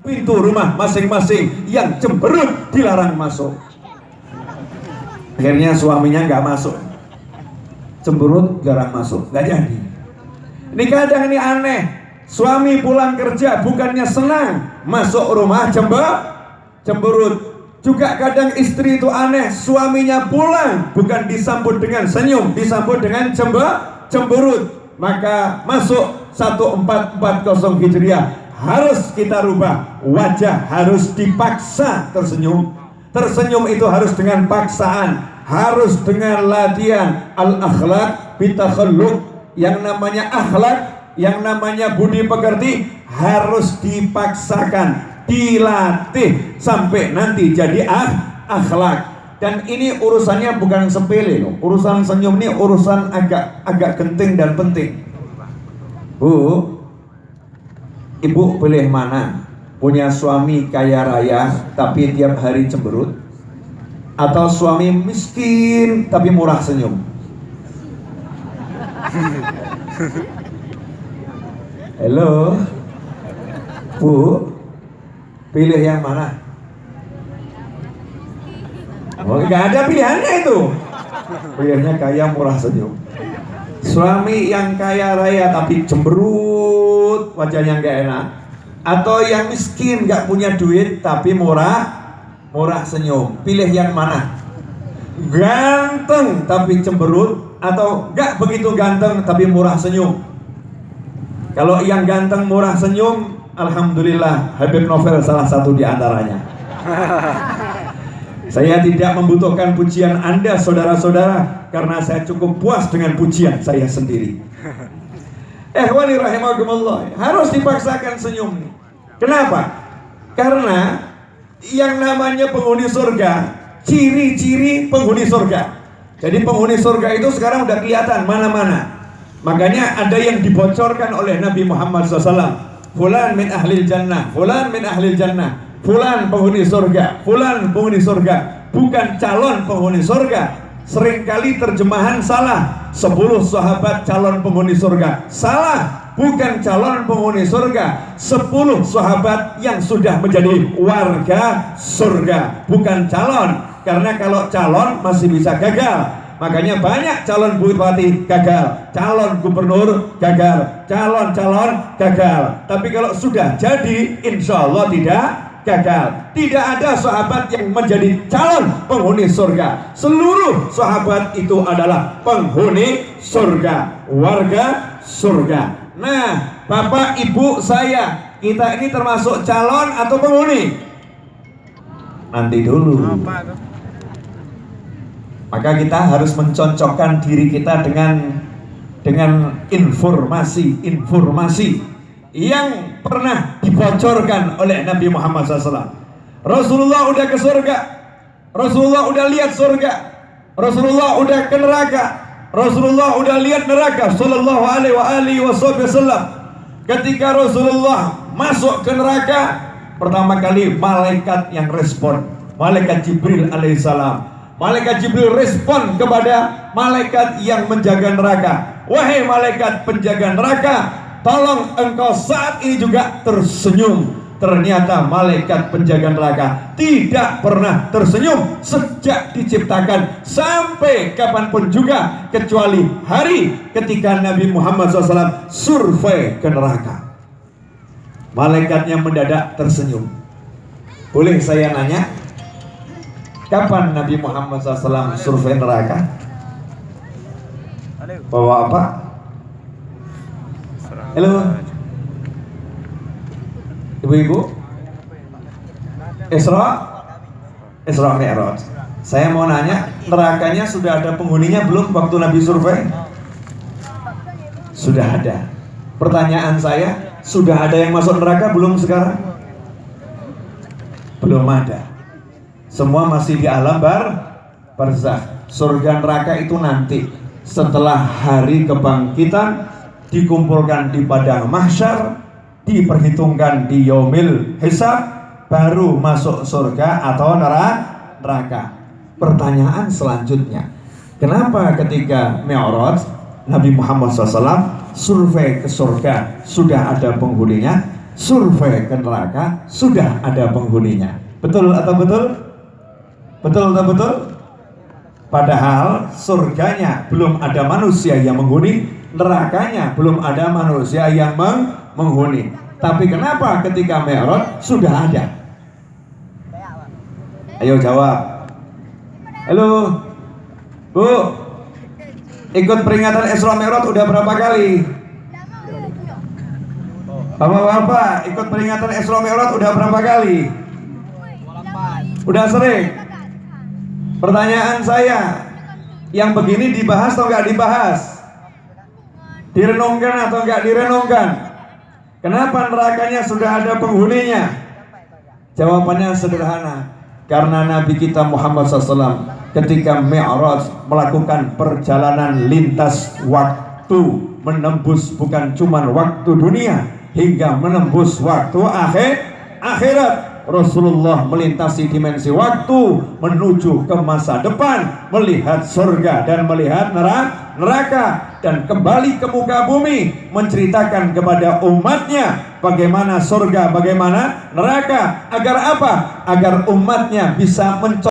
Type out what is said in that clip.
pintu rumah masing-masing, yang cemberut dilarang masuk. Akhirnya suaminya nggak masuk, cemberut jarang masuk, nggak jadi. Ini kadang ini aneh, suami pulang kerja bukannya senang, masuk rumah cemberut. Juga kadang istri itu aneh, suaminya pulang bukan disambut dengan senyum, disambut dengan cemberut. Maka masuk 1440 Hijriah harus kita rubah, wajah harus dipaksa tersenyum. Tersenyum itu harus dengan paksaan, harus dengan latihan al-akhlaq bitakhalluk. Yang namanya akhlak, yang namanya budi pekerti harus dipaksakan, dilatih sampai nanti jadi akhlak. Dan ini urusannya bukan sepele loh. Urusan senyum ini urusan agak genting dan penting. Bu, ibu pilih mana? Punya suami kaya raya tapi tiap hari cemberut, atau suami miskin tapi murah senyum? Halo Bu, pilih yang mana? Oh, nggak ada pilihannya itu. Pilihnya kaya murah senyum. Suami yang kaya raya tapi cemberut, wajahnya nggak enak, atau yang miskin nggak punya duit tapi murah senyum. Pilih yang mana? Ganteng tapi cemberut, atau nggak begitu ganteng tapi murah senyum? Kalau yang ganteng murah senyum, alhamdulillah Habib Novel salah satu di antaranya. Saya tidak membutuhkan pujian Anda saudara-saudara, karena saya cukup puas dengan pujian saya sendiri. Ikhwani rahimakumullah, harus dipaksakan senyum. Kenapa? Karena yang namanya penghuni surga, ciri-ciri penghuni surga. Jadi penghuni surga itu sekarang udah kelihatan mana-mana. Makanya ada yang dibocorkan oleh Nabi Muhammad SAW. Fulan min ahlil jannah, fulan min ahlil jannah, fulan penghuni surga, fulan penghuni surga. Bukan calon penghuni surga. Seringkali terjemahan salah. 10 sahabat calon penghuni surga. Salah, bukan calon penghuni surga. 10 sahabat yang sudah menjadi warga surga, bukan calon. Karena kalau calon masih bisa gagal. Makanya banyak calon bupati gagal, calon gubernur gagal, calon-calon gagal. Tapi kalau sudah jadi, insya Allah tidak gagal. Tidak ada sahabat yang menjadi calon penghuni surga. Seluruh sahabat itu adalah penghuni surga, warga surga. Nah, Bapak Ibu saya, kita ini termasuk calon atau penghuni? Nanti dulu. Maka kita harus mencocokkan diri kita dengan informasi yang pernah dibocorkan oleh Nabi Muhammad SAW. Rasulullah udah ke surga, Rasulullah udah lihat surga, Rasulullah udah ke neraka, Rasulullah udah lihat neraka. Sallallahu alaihi wasallam. Ketika Rasulullah masuk ke neraka, pertama kali malaikat yang respon, malaikat Jibril alaihissalam. Malaikat Jibril respon kepada malaikat yang menjaga neraka. Wahai malaikat penjaga neraka, tolong engkau saat ini juga tersenyum. Ternyata malaikat penjaga neraka tidak pernah tersenyum sejak diciptakan sampai kapanpun juga, kecuali hari ketika Nabi Muhammad SAW survei ke neraka. Malaikatnya mendadak tersenyum. Boleh saya nanya, kapan Nabi Muhammad SAW survei neraka? Bawa apa? Halo ibu-ibu, Isra Mi'raj. Saya mau nanya, nerakanya sudah ada penghuninya belum waktu Nabi survei? Sudah ada. Pertanyaan saya, sudah ada yang masuk neraka belum sekarang? Belum ada. Semua masih di alam barzakh. Surga neraka itu nanti setelah hari kebangkitan, dikumpulkan di padang mahsyar, diperhitungkan di yaumil hisab, baru masuk surga atau neraka. Pertanyaan selanjutnya, kenapa ketika Mi'raj Nabi Muhammad SAW survei ke surga sudah ada penghuninya, survei ke neraka sudah ada penghuninya. Betul atau betul? Betul atau betul? Padahal surganya belum ada manusia yang menghuni, nerakanya belum ada manusia yang menghuni. Tapi kenapa ketika Mi'raj sudah ada? Ayo jawab. Halo Bu, ikut peringatan Isra Mi'raj udah berapa kali? Bapak-bapak, ikut peringatan Isra Mi'raj udah berapa kali? Udah sering? Pertanyaan saya, yang begini dibahas atau nggak dibahas? Direnungkan atau nggak direnungkan? Kenapa nerakanya sudah ada penghuninya? Jawabannya sederhana, karena Nabi kita Muhammad SAW ketika Mi'raj melakukan perjalanan lintas waktu, menembus bukan cuma waktu dunia, hingga menembus waktu akhirat. Rasulullah melintasi dimensi waktu menuju ke masa depan, melihat surga dan melihat neraka, dan kembali ke muka bumi menceritakan kepada umatnya bagaimana surga, bagaimana neraka. Agar apa? Agar umatnya bisa mencoba